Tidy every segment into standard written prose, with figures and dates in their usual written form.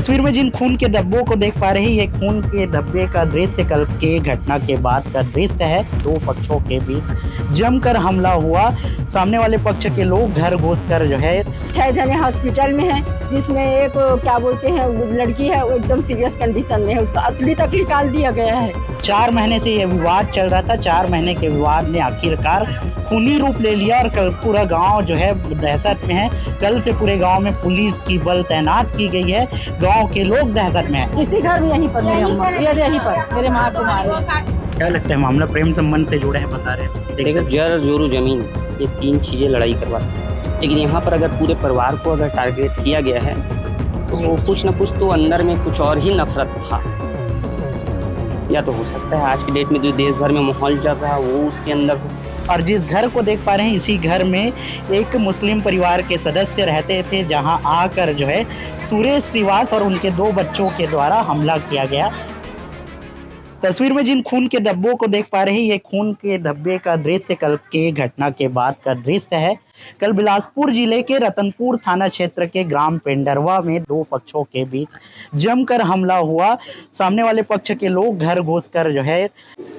तस्वीर में जिन खून के धब्बों को देख पा रहे हैं, ये खून के धब्बे का दृश्य कल के घटना के बाद का दृश्य है। दो पक्षों के बीच जमकर हमला हुआ। सामने वाले पक्ष के लोग घर घुसकर जो है 6 जने हॉस्पिटल में हैं, जिसमें एक क्या बोलते हैं लड़की है, वो एकदम सीरियस कंडीशन में है, उसका अतली तक निकाल दिया गया है। 4 महीने से यह विवाद चल रहा था। 4 महीने के विवाद ने आखिरकार खूनी रूप ले लिया और कल पूरा गांव जो है दहशत में है। कल से पूरे गांव में पुलिस की बल तैनात की गई है। गांव के लोग दहशत में हैं। इसी घर में यहीं पर यहीं पर मेरे माँ को मारे। क्या लगता है मामला प्रेम संबंध से जुड़ा है, बता रहे हैं? देखो, जर जोरू जमीन, ये 3 चीजें लड़ाई करवाती हैं। लेकिन यहाँ पर अगर पूरे परिवार को अगर टारगेट किया गया है तो कुछ न कुछ तो अंदर में कुछ और ही नफरत था, या तो हो सकता है आज की डेट में जो देश भर में माहौल चल रहा है वो उसके अंदर हो। और जिस घर को देख पा रहे हैं, इसी घर में एक मुस्लिम परिवार के सदस्य रहते थे, जहां आकर जो है सुरेश श्रीवास और उनके 2 बच्चों के द्वारा हमला किया गया। तस्वीर में जिन खून के धब्बों को देख पा रहे हैं, ये खून के धब्बे का दृश्य कल के घटना के बाद का दृश्य है। कल बिलासपुर जिले के रतनपुर थाना क्षेत्र के ग्राम पेंडरवा में 2 पक्षों के बीच जमकर हमला हुआ। सामने वाले पक्ष के लोग घर घुसकर जो है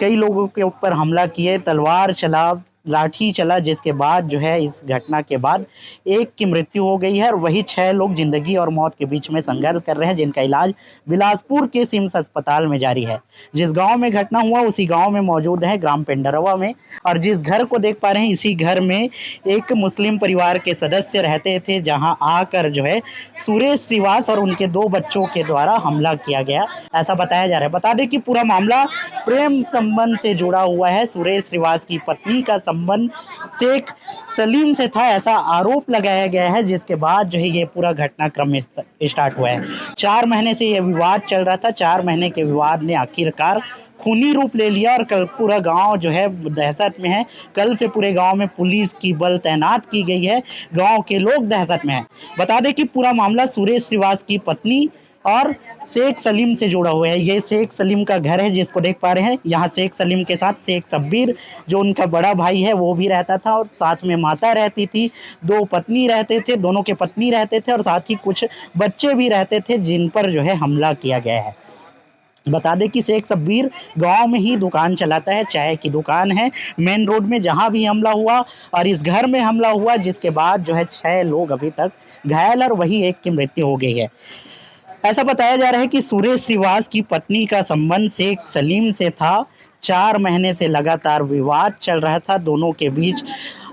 कई लोगों के ऊपर हमला किए, तलवार चला, लाठी चला, जिसके बाद जो है इस घटना के बाद एक की मृत्यु हो गई है और वही 6 लोग जिंदगी और मौत के बीच में संघर्ष कर रहे हैं, जिनका इलाज बिलासपुर के सिम्स अस्पताल में जारी है। जिस गांव में घटना हुआ उसी गांव में मौजूद है, ग्राम पेंडरवा में। और जिस घर को देख पा रहे हैं, इसी घर में एक मुस्लिम परिवार के सदस्य रहते थे, जहाँ आकर जो है सुरेश श्रीवास और उनके 2 बच्चों के द्वारा हमला किया गया, ऐसा बताया जा रहा है। बता दें कि पूरा मामला प्रेम संबंध से जुड़ा हुआ है। सुरेश श्रीवास की पत्नी का संबंध शेख सलीम से था, ऐसा आरोप लगाया गया है, जिसके बाद जो है ये पूरा घटनाक्रम स्टार्ट हुआ है। 4 महीने से ये विवाद चल रहा था। 4 महीने के विवाद ने आखिरकार खूनी रूप ले लिया और कल पूरा गांव जो है दहशत में है। कल से पूरे गांव में पुलिस की बल तैनात की गई है। गांव के लोग दहशत में हैं। बता दें कि पूरा मामला सुरेश श्रीवास की पत्नी और शेख सलीम से जुड़ा हुआ है। ये शेख सलीम का घर है, जिसको देख पा रहे हैं। यहाँ शेख सलीम के साथ शेख शब्बीर, जो उनका बड़ा भाई है, वो भी रहता था और साथ में माता रहती थी। 2 पत्नी रहते थे, दोनों के पत्नी रहते थे और साथ ही कुछ बच्चे भी रहते थे, जिन पर जो है हमला किया गया है। बता दें कि शेख शब्बीर गांव में ही दुकान चलाता है, चाय की दुकान है मेन रोड में, जहां भी हमला हुआ और इस घर में हमला हुआ, जिसके बाद जो है 6 लोग अभी तक घायल और वही एक की मृत्यु हो गई है। ऐसा बताया जा रहा है कि सुरेश श्रीवास की पत्नी का संबंध शेख सलीम से था। 4 महीने से लगातार विवाद चल रहा था दोनों के बीच।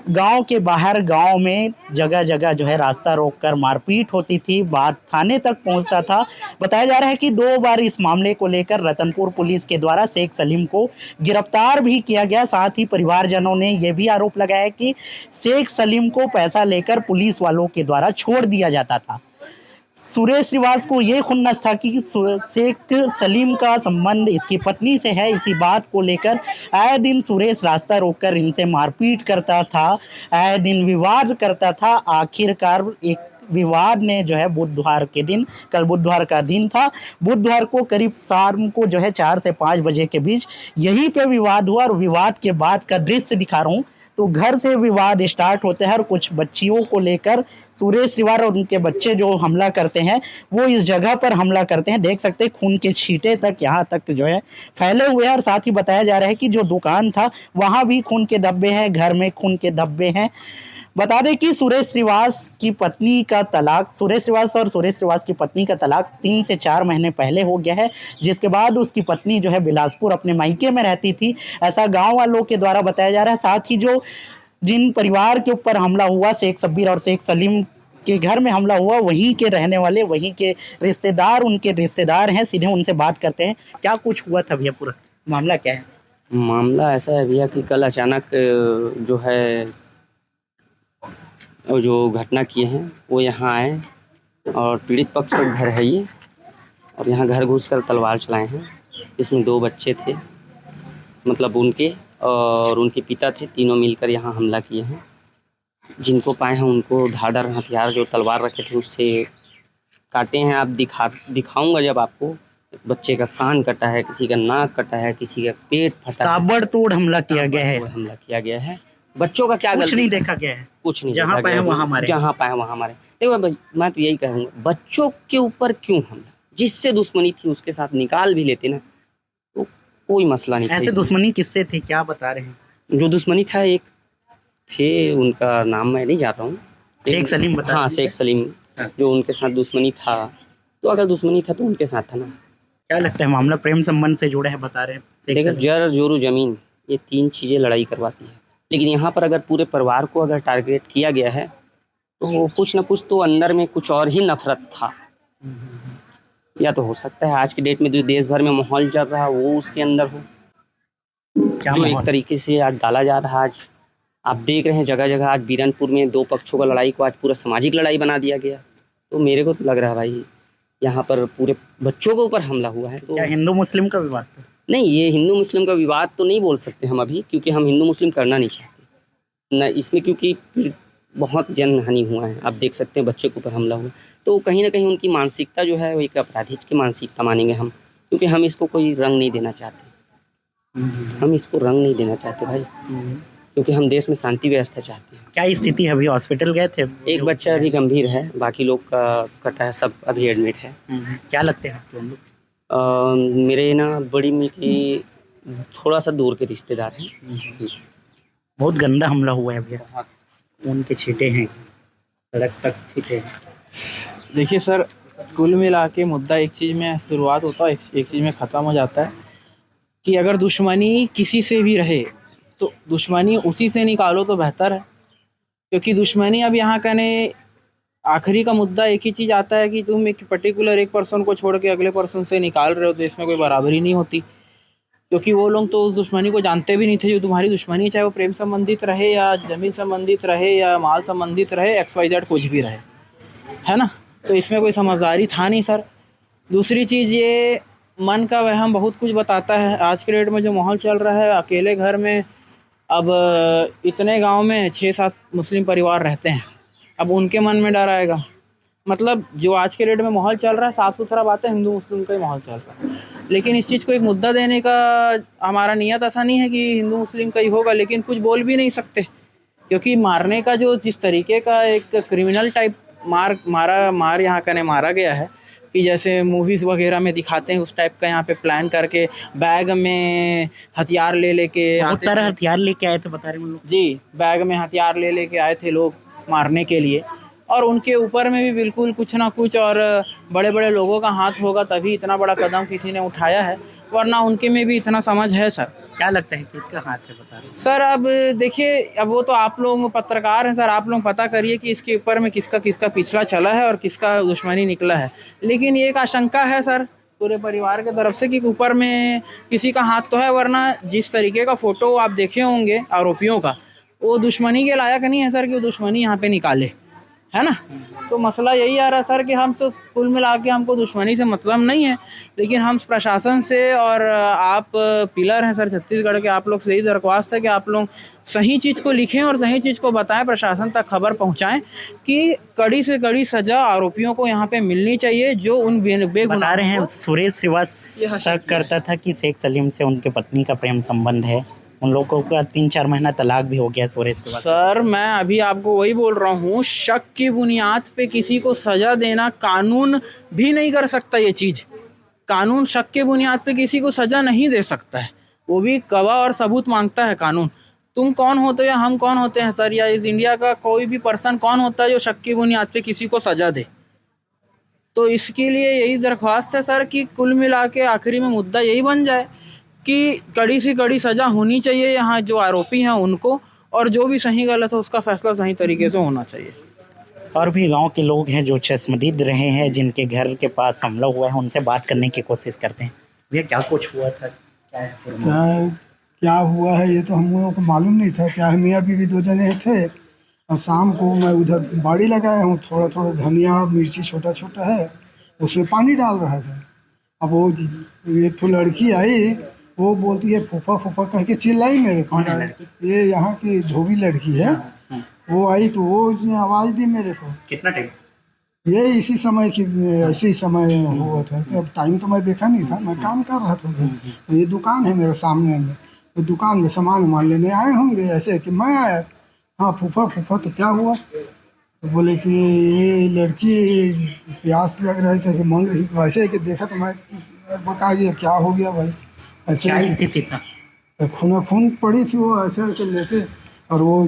गांव के बाहर, गांव में जगह जगह जो है रास्ता रोककर मारपीट होती थी, बात थाने तक पहुंचता था। बताया जा रहा है कि 2 बार इस मामले को लेकर रतनपुर पुलिस के द्वारा शेख सलीम को गिरफ्तार भी किया गया। साथ ही परिवारजनों ने यह भी आरोप लगाया कि शेख सलीम को पैसा लेकर पुलिस वालों के द्वारा छोड़ दिया जाता था। सुरेश श्रीवास को ये खुन्नस था कि शेख सलीम का संबंध इसकी पत्नी से है। इसी बात को लेकर आए दिन सुरेश रास्ता रोककर इनसे मारपीट करता था, आए दिन विवाद करता था। आखिरकार एक विवाद ने जो है बुधवार के दिन, कल बुधवार का दिन था, बुधवार को करीब शाम को जो है 4 से 5 बजे के बीच यहीं पे विवाद हुआ। और विवाद के बाद का दृश्य दिखा रहा हूँ। तो घर से विवाद स्टार्ट होते हैं और कुछ बच्चियों को लेकर सुरेश श्रीवास और उनके बच्चे जो हमला करते हैं, वो इस जगह पर हमला करते हैं। देख सकते हैं खून के छींटे तक यहाँ तक जो है फैले हुए हैं। और साथ ही बताया जा रहा है कि जो दुकान था वहाँ भी खून के धब्बे हैं, घर में खून के धब्बे हैं। बता दें कि सुरेश श्रीवास की पत्नी का तलाक, सुरेश श्रीवास और सुरेश श्रीवास की पत्नी का तलाक 3 से 4 महीने पहले हो गया है, जिसके बाद उसकी पत्नी जो है बिलासपुर अपने मायके में रहती थी, ऐसा गांव वालों के द्वारा बताया जा रहा है। साथ ही जो जिन परिवार के ऊपर हमला हुआ, शेख शब्बीर और शेख सलीम के घर में हमला हुआ, वहीं के रहने वाले, वहीं के रिश्तेदार, उनके रिश्तेदार हैं। सीधे उनसे बात करते हैं, क्या कुछ हुआ था भैया, पूरा मामला क्या है? मामला ऐसा है भैया कि कल अचानक जो है जो घटना किए हैं वो यहाँ आए और पीड़ित पक्ष का घर है ये, और यहाँ घर घुसकर तलवार चलाए हैं। इसमें 2 बच्चे थे, मतलब उनके और उनके पिता थे, तीनों मिलकर यहाँ हमला किए हैं। जिनको पाए हैं उनको धारदार हथियार जो तलवार रखे थे उससे काटे हैं। आप दिखाऊंगा जब आपको। बच्चे का कान कटा है, किसी का नाक कटा है, किसी का पेट फटा है। ताबड़तोड़ हमला किया गया है। हमला किया गया है। बच्चों का क्या कुछ नहीं देखा गया है, कुछ नहीं, जहाँ पाए वहाँ मारे, जहाँ पाए वहाँ मारे। देखो मैं तो यही कहूँगा, बच्चों के ऊपर क्यों हमला? जिससे दुश्मनी थी उसके साथ निकाल भी लेते ना तो कोई मसला नहीं था ऐसे इसमें। दुश्मनी किससे थी, क्या बता रहे हैं? जो दुश्मनी था एक थे, उनका नाम मैं नहीं जान रहा हूँ। शेख सलीम बता हाँ, रहे शेख सलीम, जो उनके साथ दुश्मनी था। तो अगर दुश्मनी था तो उनके साथ था ना। क्या लगता है मामला प्रेम संबंध से जुड़ा है, बता रहे हैं शेख देखो, सलीम? जर जोरू जमीन, ये 3 चीज़ें लड़ाई करवाती है। लेकिन यहाँ पर अगर पूरे परिवार को अगर टारगेट किया गया है तो कुछ ना कुछ तो अंदर में कुछ और ही नफरत था। या तो हो सकता है आज की डेट में जो देश भर में माहौल चल रहा है वो उसके अंदर हो, क्या जो एक माहौल? तरीके से आज डाला जा रहा है। आज आप देख रहे हैं जगह जगह आज बीरनपुर में 2 पक्षों का लड़ाई को आज पूरा सामाजिक लड़ाई बना दिया गया। तो मेरे को तो लग रहा है भाई यहाँ पर पूरे बच्चों के ऊपर हमला हुआ है। तो क्या हिंदू मुस्लिम का विवाद था? नहीं, ये हिंदू मुस्लिम का विवाद तो नहीं बोल सकते हम अभी, क्योंकि हम हिंदू मुस्लिम करना नहीं चाहते न इसमें, क्योंकि बहुत जनहानि हुआ है। आप देख सकते हैं बच्चों के ऊपर हमला हुआ। तो कहीं ना कहीं उनकी मानसिकता जो है वो एक अपराधी की मानसिकता मानेंगे हम, क्योंकि हम इसको कोई रंग नहीं देना चाहते। हम इसको रंग नहीं देना चाहते भाई, क्योंकि हम देश में शांति व्यवस्था चाहते हैं। क्या स्थिति है? अभी हॉस्पिटल गए थे? एक बच्चा अभी गंभीर है, बाकी लोग का कटा है, सब अभी एडमिट है। क्या लगते हैं आपके हम लोग? मेरे ना बड़ी मी की थोड़ा सा दूर के रिश्तेदार हैं। बहुत गंदा हमला हुआ है भैया, उनके छींटे हैं, सड़क तक छींटे हैं। देखिए सर, कुल मिला के मुद्दा एक चीज़ में शुरुआत होता है, एक चीज़ में ख़त्म हो जाता है कि अगर दुश्मनी किसी से भी रहे तो दुश्मनी उसी से निकालो तो बेहतर है। क्योंकि दुश्मनी अब यहाँ कहने आखिरी का मुद्दा एक ही चीज़ आता है कि तुम एक पर्टिकुलर एक पर्सन को छोड़ के अगले पर्सन से निकाल रहे हो, तो इसमें कोई बराबरी नहीं होती। क्योंकि वो लोग तो उस दुश्मनी को जानते भी नहीं थे जो तुम्हारी दुश्मनी है, चाहे वो प्रेम संबंधित रहे या ज़मीन संबंधित रहे या माल संबंधित रहे, XYZ कुछ भी रहे, है ना। तो इसमें कोई समझदारी था नहीं सर। दूसरी चीज़, ये मन का वहम बहुत कुछ बताता है। आज के डेट में जो माहौल चल रहा है, अकेले घर में अब इतने गांव में 6-7 मुस्लिम परिवार रहते हैं, अब उनके मन में डर आएगा। मतलब जो आज के डेट में माहौल चल रहा है, साफ़ सुथरा बात है, हिंदू मुस्लिम का ही माहौल चल रहा है। लेकिन इस चीज़ को एक मुद्दा देने का हमारा नियत ऐसा नहीं है कि हिंदू मुस्लिम का ही होगा, लेकिन कुछ बोल भी नहीं सकते, क्योंकि मारने का जो जिस तरीके का एक क्रिमिनल टाइप मार यहाँ का ने मारा गया है कि जैसे मूवीज़ वगैरह में दिखाते हैं, उस टाइप का यहाँ पे प्लान करके बैग में हथियार ले लेके बहुत सारे हथियार लेके आए थे, बता रहे हैं हम लोग। जी, बैग में हथियार ले लेके आए थे लोग मारने के लिए, और उनके ऊपर में भी बिल्कुल कुछ ना कुछ और बड़े बड़े लोगों का हाथ होगा तभी इतना बड़ा कदम किसी ने उठाया है, वरना उनके में भी इतना समझ है सर। क्या लगता है किसका हाथ है, बता रहे हैं? सर अब देखिए, अब वो तो आप लोग पत्रकार हैं सर, आप लोग पता करिए कि इसके ऊपर में किसका किसका पिछला चला है और किसका दुश्मनी निकला है। लेकिन ये एक आशंका है सर पूरे परिवार के तरफ से कि ऊपर में किसी का हाथ तो है, वरना जिस तरीके का फ़ोटो आप देखे होंगे आरोपियों का, वो दुश्मनी के लायक नहीं है सर कि वो दुश्मनी यहाँ पे निकाले, है ना। तो मसला यही आ रहा है सर कि हम तो कुल मिला के हमको दुश्मनी से मतलब नहीं है, लेकिन हम प्रशासन से, और आप पिलर हैं सर छत्तीसगढ़ के, आप लोग से यही दरख्वास्त है कि आप लोग सही चीज़ को लिखें और सही चीज़ को बताएं, प्रशासन तक खबर पहुंचाएं कि कड़ी से कड़ी सज़ा आरोपियों को यहाँ पे मिलनी चाहिए जो उन बता रहे हैं सुरेश श्रीवास शक करता था कि शेख सलीम से उनके पत्नी का प्रेम संबंध है, उन लोगों का 3-4 महीना तलाक भी हो गया सुरेश श्रीवास। सर मैं अभी आपको वही बोल रहा हूँ, शक की बुनियाद पे किसी को सज़ा देना कानून भी नहीं कर सकता। ये चीज़ कानून शक के बुनियाद पे किसी को सज़ा नहीं दे सकता है, वो भी गवाह और सबूत मांगता है कानून। तुम कौन होते हो या हम कौन होते हैं सर, या इस इंडिया का कोई भी पर्सन कौन होता है जो शक की बुनियाद पे किसी को सज़ा दे। तो इसके लिए यही दरख्वास्त है सर कि कुल मिला के आखिरी में मुद्दा यही बन जाए कि कड़ी से कड़ी सज़ा होनी चाहिए यहाँ जो आरोपी हैं उनको, और जो भी सही गलत है उसका फैसला सही तरीके से होना चाहिए। और भी गांव के लोग हैं जो चश्मदीद रहे हैं, जिनके घर के पास हमला हुआ है, उनसे बात करने की कोशिश करते हैं। भैया क्या कुछ हुआ था, क्या हुआ है ये तो हम लोगों को मालूम नहीं था। क्या है, मियाँ बीवी 2 जने थे, और शाम को मैं उधर बाड़ी लगाया हूँ, थोड़ा थोड़ा धनिया मिर्ची छोटा छोटा है, उसमें पानी डाल रहा था। अब वो एक तो लड़की आई, वो बोलती है फूफा फूफा कह के चिल्लाई मेरे को। ये यहाँ की धोबी लड़की है। वो आई तो वो आवाज़ दी मेरे को। कितना टाइम? ये इसी समय की इसी समय हुआ था। अब टाइम तो मैं देखा नहीं था, मैं काम कर रहा था उधर। तो ये दुकान है मेरे सामने में, तो दुकान में सामान वामान लेने आए होंगे ऐसे कि मैं आया। हाँ फूफा फूफा, तो क्या हुआ? तो बोले कि ये लड़की प्यास लग रहा है क्योंकि मांग रही, वैसे कि देखा तो मैं बका गया क्या हो गया भाई, ऐसे क्या ही स्थिति था? खूना खून पड़ी थी, वो ऐसे के लेटे। और वो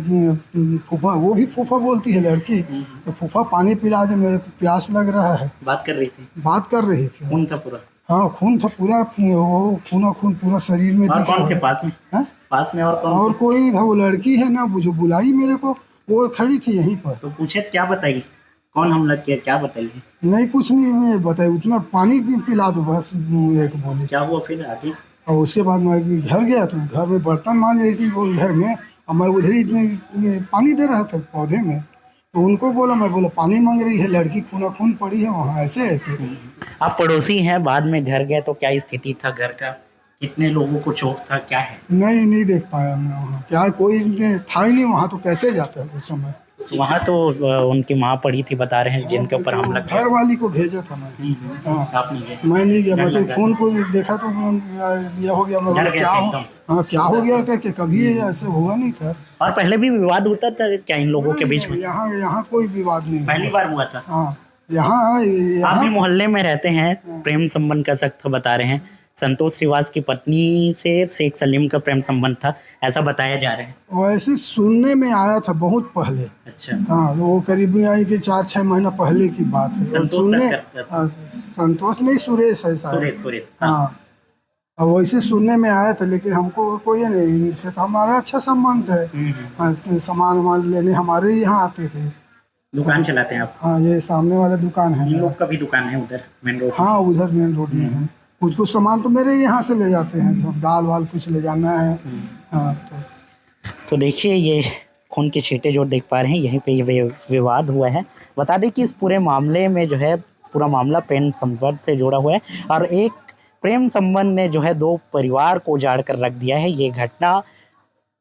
फूफा, वो भी फूफा बोलती है लड़की, तो फूफा पानी पिला दे, मेरे को प्यास लग रहा है। बात कर रही थी? बात कर रही थी। खून था पूरा? हाँ खून था पूरा, वो खूना खून पूरा शरीर में और दिख कौन रहा थे है। पास में? हैं? पास में और कौन और थे? कोई नहीं था, वो लड़की है ना वो जो बुलाई मेरे को, वो खड़ी थी यहीं पर। तो पूछे क्या बताइए, कौन हमला किया, क्या बताइए? नहीं कुछ नहीं मैं बताई, उतना पानी पिला दो बस, एक बोली। क्या हुआ फिर आगे? और उसके बाद मैं घर गया तो घर में बर्तन मांज रही थी वो घर में, और मैं उधर ही पानी दे रहा था पौधे में। तो उनको बोला, मैं बोला पानी मांग रही है लड़की, खूना खून पड़ी है वहाँ, ऐसे है कि आप पड़ोसी हैं, बाद में घर गए तो क्या स्थिति था घर का? कितने लोगों को चोट था, क्या है? नहीं देख पाया मैं वहाँ, क्या कोई था ही नहीं वहाँ, तो कैसे जाता है उस समय। वहाँ तो उनकी माँ पड़ी थी, बता रहे हैं, जिनके ऊपर हमला किया। घर वाली को भेजा था मैं। हाँ आप नहीं गए? मैं नहीं गया, डर मैं तो लगा? खून को देखा तो ये हो गया, मैं डर बोला गए क्या थे हो, एकदम? हाँ क्या हो गया क्या, कभी ऐसे हुआ नहीं था। और पहले भी विवाद होता था क्या इन लोगों के बीच में? यहाँ यहाँ कोई विवाद नहीं पहली हुआ। बार हुआ था? हाँ यहाँ आप भी यहाँ मोहल्ले में रहते हैं, प्रेम संबंध का सख्त बता रहे हैं। संतोष श्रीवास की पत्नी से शेख सलीम का प्रेम संबंध था, ऐसा बताया जा रहा है। वैसे सुनने में आया था बहुत पहले। अच्छा। हाँ वो करीबी आई कि 4-6 महीना पहले की बात है। और संतोष सुनने सर- हाँ, संतोष नहीं, सुरेश है शायद। सुरेश हाँ और वैसे सुनने में आया था, लेकिन हमको कोई नहीं, इनसे तो हमारा अच्छा संबंध है। हाँ, सामान वामान लेने हमारे यहाँ आते थे। दुकान चलाते हैं आप? हाँ ये सामने वाला दुकान है इन मेरा। लोग का भी दुकान है उधर मेन रोड? हाँ उधर मेन रोड में है। कुछ सामान तो मेरे यहाँ से ले जाते हैं, सब दाल वाल कुछ ले जाना है। हाँ तो देखिए ये खून के छींटे जो देख पा रहे हैं, यहीं पे ये विवाद हुआ है। बता दें कि इस पूरे मामले में जो है, पूरा मामला प्रेम संबंध से जुड़ा हुआ है, और एक प्रेम संबंध ने जो है दो परिवार को उजाड़ कर रख दिया है। ये घटना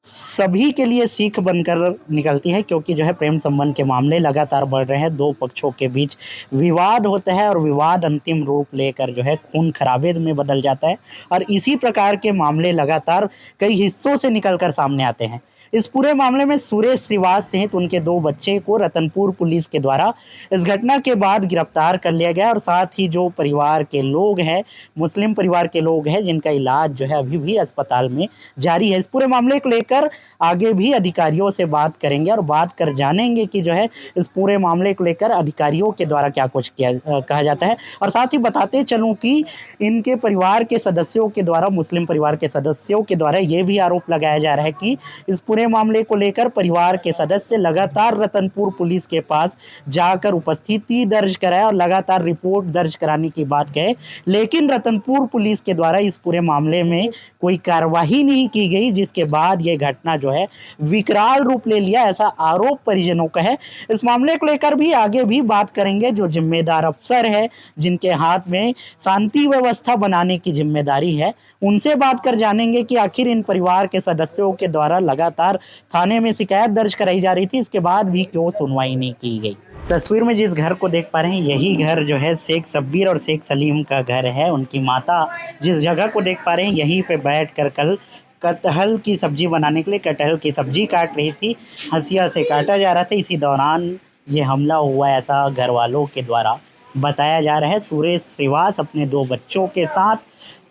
सभी के लिए सीख बनकर निकलती है, क्योंकि जो है प्रेम संबंध के मामले लगातार बढ़ रहे हैं, दो पक्षों के बीच विवाद होता है और विवाद अंतिम रूप लेकर जो है खून खराबे में बदल जाता है, और इसी प्रकार के मामले लगातार कई हिस्सों से निकलकर सामने आते हैं। इस पूरे मामले में सुरेश श्रीवास सहित उनके दो बच्चे को रतनपुर पुलिस के द्वारा इस घटना के बाद गिरफ्तार कर लिया गया, और साथ ही जो परिवार के लोग हैं, मुस्लिम परिवार के लोग हैं, जिनका इलाज जो है अभी भी अस्पताल में जारी है। इस पूरे मामले को लेकर आगे भी अधिकारियों से बात करेंगे और बात कर जानेंगे कि जो है इस पूरे मामले को लेकर अधिकारियों के द्वारा क्या कुछ कहा जाता है। और साथ ही बताते चलूँ कि इनके परिवार के सदस्यों के द्वारा, मुस्लिम परिवार के सदस्यों के द्वारा ये भी आरोप लगाया जा रहा है कि इस पूरे मामले को लेकर परिवार के सदस्य लगातार रतनपुर पुलिस के पास जाकर उपस्थिति दर्ज कराए और लगातार रिपोर्ट दर्ज कराने की बात कहे, लेकिन रतनपुर पुलिस के द्वारा इस पूरे मामले में कोई कार्रवाई नहीं की गई, जिसके बाद ये घटना जो है विकराल रूप ले लिया, ऐसा आरोप परिजनों का है। इस मामले को लेकर भी आगे भी बात करेंगे। जो जिम्मेदार अफसर है, जिनके हाथ में शांति व्यवस्था बनाने की जिम्मेदारी है, उनसे बात कर जानेंगे कि आखिर इन परिवार के सदस्यों के द्वारा लगातार थाने में शिकायत दर्ज कराई जा रही थी, इसके बाद भी क्यों सुनवाई नहीं की गई। तस्वीर में जिस घर को देख पा रहे हैं, यही घर जो है शेख शब्बीर और शेख सलीम का घर है। उनकी माता जिस जगह को देख पा रहे हैं, यहीं पे बैठकर कल कटहल की सब्जी बनाने के लिए कटहल की सब्जी काट रही थी। हंसिया से काटा जा रहा था, इसी दौरान ये हमला हुआ, ऐसा घर वालों के द्वारा बताया जा रहा है। सुरेश श्रीवास अपने दो बच्चों के साथ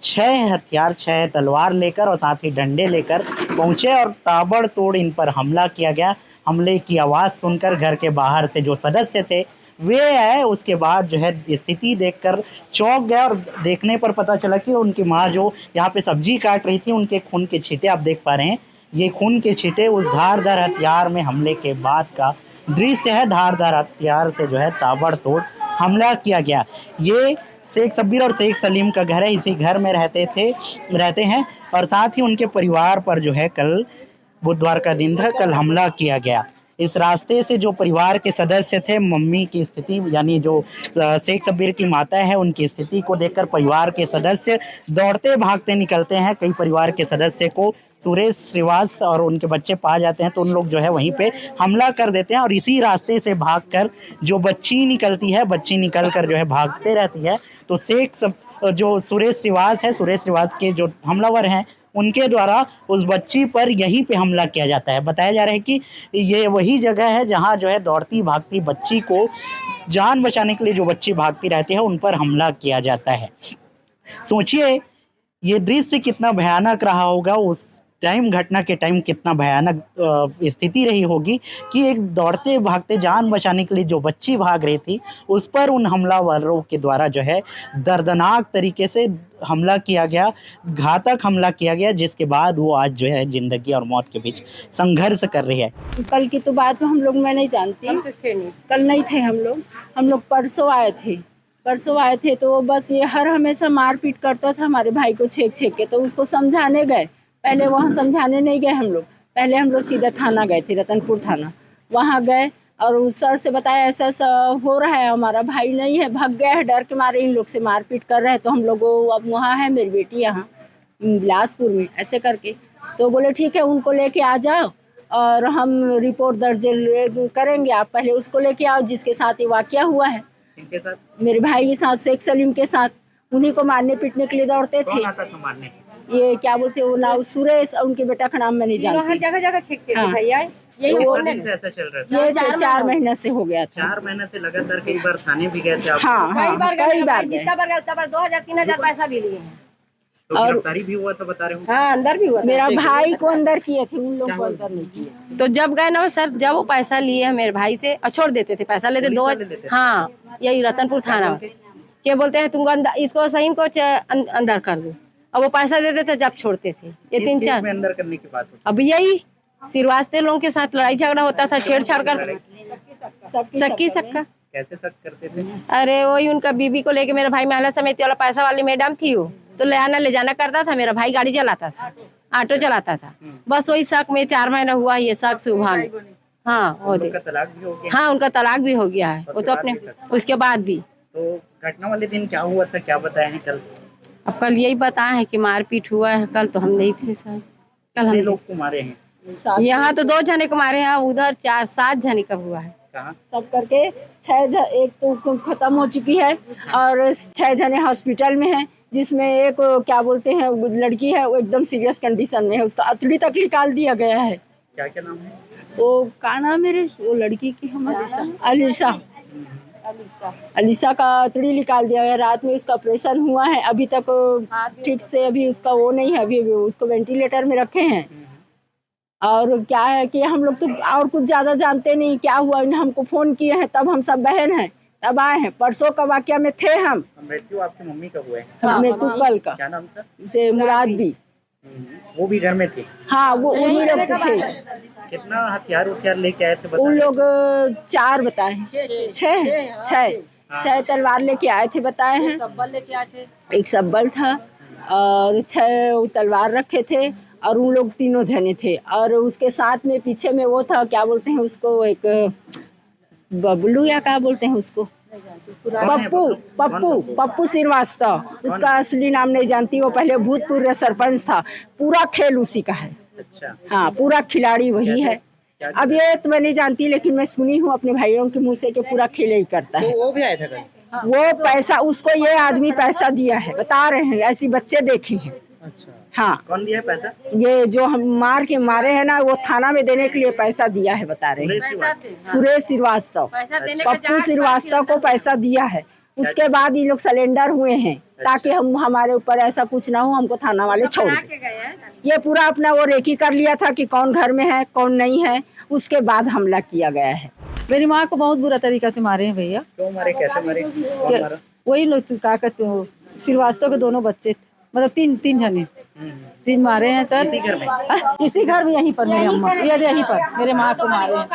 6 हथियार, 6 तलवार लेकर और साथ ही डंडे लेकर पहुंचे और ताबड़तोड़ इन पर हमला किया गया। हमले की आवाज़ सुनकर घर के बाहर से जो सदस्य थे वे आए, उसके बाद जो है स्थिति देखकर चौंक गया, और देखने पर पता चला कि उनकी माँ जो यहाँ पे सब्जी काट रही थी, उनके खून के छींटे आप देख पा रहे हैं। ये खून के छींटे उस धारदार हथियार में हमले के बाद का दृश्य है। धारदार हथियार से जो है ताबड़तोड़ हमला किया गया। ये शेख शब्बीर और शेख सलीम का घर है, इसी घर में रहते हैं, और साथ ही उनके परिवार पर जो है कल बुधवार का दिन था, कल हमला किया गया। इस रास्ते से जो परिवार के सदस्य थे, मम्मी की स्थिति यानी जो शेख शब्बीर की माता है, उनकी स्थिति को देखकर परिवार के सदस्य दौड़ते भागते निकलते हैं। कई परिवार के सदस्य को सुरेश श्रीवास और उनके बच्चे पा जाते हैं, तो उन लोग जो है वहीं पे हमला कर देते हैं, और इसी रास्ते से भागकर जो बच्ची निकलती है, बच्ची निकल कर जो है भागते रहती है। तो जो सुरेश श्रीवास है, सुरेश श्रीवास के जो हमलावर हैं, उनके द्वारा उस बच्ची पर यहीं पे हमला किया जाता है। बताया जा रहा है कि ये वही जगह है जहाँ जो है दौड़ती भागती बच्ची को जान बचाने के लिए जो बच्ची भागती रहती है उन पर हमला किया जाता है। सोचिए ये दृश्य कितना भयानक रहा होगा, उस टाइम घटना के टाइम कितना भयानक स्थिति रही होगी कि एक दौड़ते भागते जान बचाने के लिए जो बच्ची भाग रही थी उस पर उन हमलावरों के द्वारा जो है दर्दनाक तरीके से हमला किया गया, घातक हमला किया गया, जिसके बाद वो आज जो है जिंदगी और मौत के बीच संघर्ष कर रही है। कल की तो बात हम लोग मैं नहीं जानती, कल नहीं थे हम लोग परसों आए थे तो बस ये हर हमेशा मारपीट करता था हमारे भाई को छेक के। तो उसको समझाने गए, पहले वहाँ समझाने नहीं गए हम लोग, पहले हम लोग सीधा थाना गए थे, रतनपुर थाना। वहाँ गए और उस सर से बताया ऐसा ऐसा हो रहा है, हमारा भाई नहीं है, भाग गया है, डर के मारे इन लोग से मारपीट कर रहे हैं। तो हम लोग अब वहाँ है मेरी बेटी यहाँ बिलासपुर में ऐसे करके। तो बोले ठीक है उनको लेके आ जाओ और हम रिपोर्ट दर्ज करेंगे, आप पहले उसको लेके आओ जिसके साथ ये वाकया हुआ है। इनके साथ? मेरे भाई के साथ, शेख सलीम के साथ। उन्हीं को मारने पीटने के लिए दौड़ते थे। ये क्या बोलते वो नाम सुरेश, उनके बेटा का नाम मैं नहीं जानती। जगह छेकते थे भैया। ये 4 महीने से हो गया था। 4 महीने से लगातार कई बार थाने भी गए थे आप? हाँ, कई बार गए। जितना बार गए उतना बार 2000-3000 पैसा भी लिए हैं। तो और गिरफ्तारी भी हुआ था बता रहे हो? हाँ अंदर भी हुआ। मेरा भाई को अंदर किए थे, उन लोगों को अंदर नहीं किए। तो जब गए ना सर, जब वो पैसा लिए हैं मेरे भाई से और छोड़ देते थे, पैसा लेते दो। हाँ यही रतनपुर थाना क्या बोलते हैं तुमको इसको सही को अंदर कर दो, अब वो पैसा देते थे जब छोड़ते थे। ये 3-4 अंदर करने की बात अब यही श्रीवास्तव लोगों के साथ लड़ाई झगड़ा होता था, छेड़छाड़ कर सक्की सक्का। कैसे शक करते थे? अरे वही उनका बीबी को लेके, मेरा भाई महिला समिति वाला पैसा वाली मैडम थी, वो तो ले आना ले जाना करता था। मेरा भाई गाड़ी चलाता था, ऑटो चलाता था। बस वही शक में 4 महीना हुआ ये शक से भाग। हाँ वो उनका तलाक भी हो गया? हाँ उनका तलाक भी हो गया है, वो तो अपने उसके बाद भी। तो घटना वाले दिन क्या हुआ था, क्या बताया है कल? अब कल यही बताया है कि मारपीट हुआ है। कल तो हम नहीं थे सर, कल हम लोग को मारे हैं यहाँ तो 2 जने को मारे हैं, उधर 4-7 जने का हुआ है। सब करके 6 एक तो खत्म हो चुकी है और 6 जने हॉस्पिटल में हैं, जिसमें एक क्या बोलते हैं लड़की है, वो एकदम सीरियस कंडीशन में है, उसका अतड़ी तक निकाल दिया गया है। क्या क्या नाम है? वो का नाम है वो लड़की की, हमारी अलीशा का अतड़ी निकाल दिया गया। रात में उसका ऑपरेशन हुआ है, अभी तक ठीक से अभी उसका वो नहीं है, अभी उसको वेंटिलेटर में रखे हैं। और क्या है कि हम लोग तो और कुछ ज़्यादा जानते नहीं क्या हुआ। इन्हें हमको फ़ोन किए हैं, तब हम सब बहन हैं तब आए हैं। परसों का वाकया में थे हम। मृत्यु आपकी मम्मी का हुआ है? मृत्यु कल का। क्या नाम था? से मुराद भी। वो भी घर में थे? हाँ वो उन्हीं लोग तो थे। कितना हथियार लेके आए थे? उन लोग 4 बताए, 6 तलवार लेके आए थे बताए हैं। एक सब्बल था और 6 तलवार रखे थे और उन लोग 3 जने थे। और उसके साथ में पीछे में वो था, क्या बोलते हैं उसको, एक बबलू या क्या बोलते हैं उसको, पप्पू श्रीवास्तव। उसका असली नाम नहीं जानती, वो पहले भूतपूर्व सरपंच था। पूरा खेल उसी का है। अच्छा। हाँ पूरा खिलाड़ी वही है। अब ये तो मैं नहीं जानती, लेकिन मैं सुनी हूँ अपने भाइयों के मुँह से कि पूरा खेल ही करता है। वो भी आया था कल? वो पैसा उसको ये आदमी पैसा दिया है, बता रहे हैं, ऐसी बच्चे देखी हैं। अच्छा। हाँ कौन दिया है पैसा? ये जो हम मार के मारे हैं ना, वो थाना में देने के लिए पैसा दिया है बता रहे हैं। सुरेश श्रीवास्तव, पप्पू श्रीवास्तव को पैसा दिया है। उसके बाद ये लोग सिलेंडर हुए हैं ताकि हम हमारे ऊपर ऐसा कुछ ना हो, हमको थाना वाले छोड़ दें। ये पूरा अपना वो रेकी कर लिया था कि कौन घर में है कौन नहीं है, उसके बाद हमला किया गया है। मेरी माँ को बहुत बुरा तरीका से मारे हैं भैया। क्यों मारे, कैसे मारे? कौन मारा? वही लोग क्या कहते हो, श्रीवास्तव के 2 बच्चे, मतलब 3 जने 3 मारे हैं सर। इसी घर में यहीं पर मेरी अम्मा, यहीं पर मेरे माँ को मारे हैं।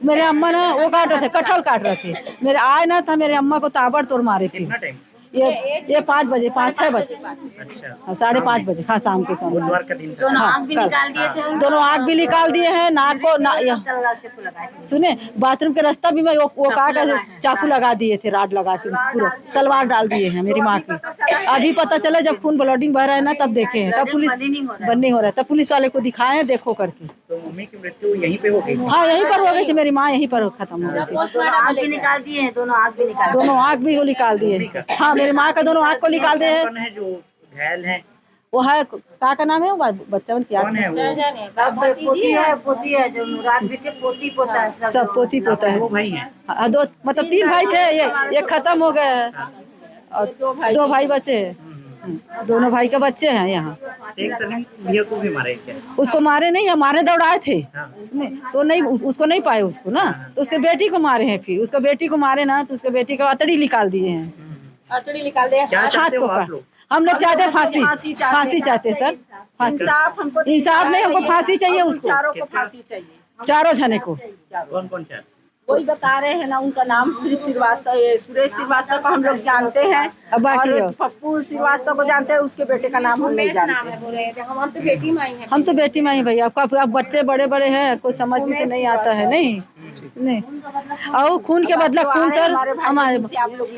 मेरे अम्मा ना वो काट रहे थे, कटहल काट रहे थे, मेरे आए ना था, मेरे अम्मा को ताबड़तोड़ मारे थे। ये 5 बजे, 5-6 बजे, 5:30 बजे, हाँ शाम के समय। बुधवार का दिन था। हाँ, दोनों आँख भी निकाल दिए हैं, नाक को सुने, बाथरूम के रास्ता भी मैं वो कहा चाकू लगा दिए थे, राड लगा के पूरा तलवार डाल दिए हैं मेरी माँ की। अभी पता चला जब खून ब्लडिंग बह रहा है ना, तब देखे हैं, तब पुलिस बंद नहीं हो रहा है, तब पुलिस वाले को दिखाए हैं, देखो करके। तो मम्मी की मृत्यु यहीं पे हो गई? हाँ यहीं पर हो गई थी, मेरी माँ यहीं पर खत्म हो गई थी। दोनों आँख भी निकाल दिए हैं, दोनों आँख भी निकाल दिए। हाँ मेरी माँ का दोनों आँख को निकाल दिए हैं। जो घायल है वो है का नाम है वो बच्चा क्या कौन है वो? पोती है जो मुराद भी के पोती पोता है सब पोती पोता है वो भाई हैं? हाँ, दो मतलब 3 भाई थे, ये खत्म हो गए हैं और 2 भाई बचे हैं। दोनों भाई के बच्चे हैं यहाँ। शेख सलीम भैया को भी मारे क्या? उसको मारे नहीं, हमारे दौड़ाए थे हाँ। उसने तो नहीं उसको नहीं पाए उसको ना, तो उसके बेटी को मारे हैं। फिर उसको बेटी को मारे ना तो उसके बेटी को अतड़ी निकाल दिए हैं। अतड़ी निकाल दे क्या हाथ चाहते हो को आप लोग? हम लोग चाहते हैं फांसी चाहते हैं सर। फांसी इंसाफ नहीं, हमको फांसी चाहिए उसको, चारों को फांसी चाहिए। चारों जने को। कौन कौन चाहते? वही बता रहे हैं ना, उनका नाम सिर्फ श्रीवास्तव, ये सुरेश श्रीवास्तव को हम लोग जानते हैं अब बाकी और और। पप्पू श्रीवास्तव को जानते हैं, उसके बेटे का नाम हम नहीं जानते। बोल रहे थे हम तो बेटी माई हैं। हम तो बेटी माई भैया, अब बच्चे बड़े बड़े हैं, कोई समझ भी तो नहीं आता है। नहीं और खून के बदला खून सर हमारे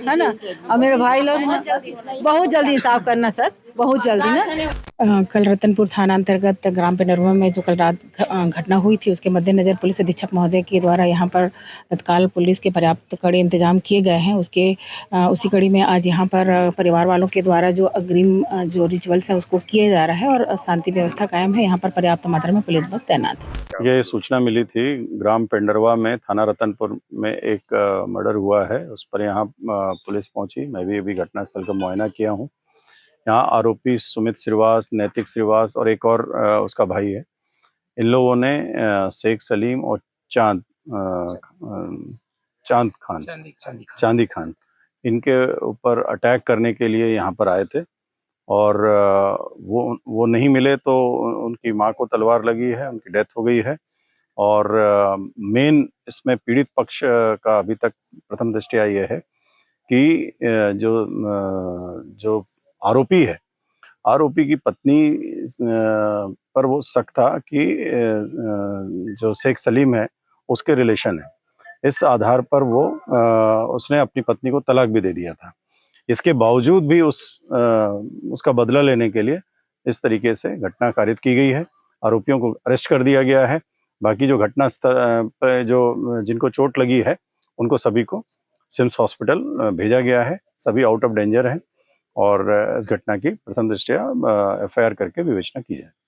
है ना, और मेरे भाई लोग ना बहुत जल्दी इंसाफ करना सर, बहुत जल्दी ना। कल रतनपुर थाना अंतर्गत ग्राम पेंडरवा में जो कल रात घटना हुई थी, उसके मद्देनज़र पुलिस अधीक्षक महोदय के द्वारा यहाँ पर तत्काल पुलिस के पर्याप्त कड़े इंतजाम किए गए हैं। उसी कड़ी में आज यहाँ पर परिवार वालों के द्वारा जो अग्रिम जो रिचुअल्स है उसको किया जा रहा है और शांति व्यवस्था कायम है। यहाँ पर पर्याप्त मात्रा में पुलिस बल तैनात है। ये सूचना मिली थी ग्राम पेंडरवा में, थाना रतनपुर में एक मर्डर हुआ है। उस पर यहाँ पुलिस पहुंची। मैं भी अभी घटनास्थल का मुआयना किया हूँ। यहाँ आरोपी सुमित श्रीवास, नैतिक श्रीवास और एक और उसका भाई है। इन लोगों ने शेख सलीम और चांदी खान इनके ऊपर अटैक करने के लिए यहाँ पर आए थे और वो नहीं मिले तो उनकी माँ को तलवार लगी है, उनकी डेथ हो गई है। और मेन इसमें पीड़ित पक्ष का अभी तक प्रथम दृष्टया ये है कि जो आरोपी है, आरोपी की पत्नी पर वो शक था कि जो शेख सलीम है उसके रिलेशन है। इस आधार पर वो उसने अपनी पत्नी को तलाक भी दे दिया था। इसके बावजूद भी उसका बदला लेने के लिए इस तरीके से घटना कारित की गई है। आरोपियों को अरेस्ट कर दिया गया है। बाकी जो घटना स्थल पर जो जिनको चोट लगी है उनको सभी को सिम्स हॉस्पिटल भेजा गया है। सभी आउट ऑफ डेंजर हैं और इस घटना की प्रथम दृष्टया FIR करके विवेचना की जाए।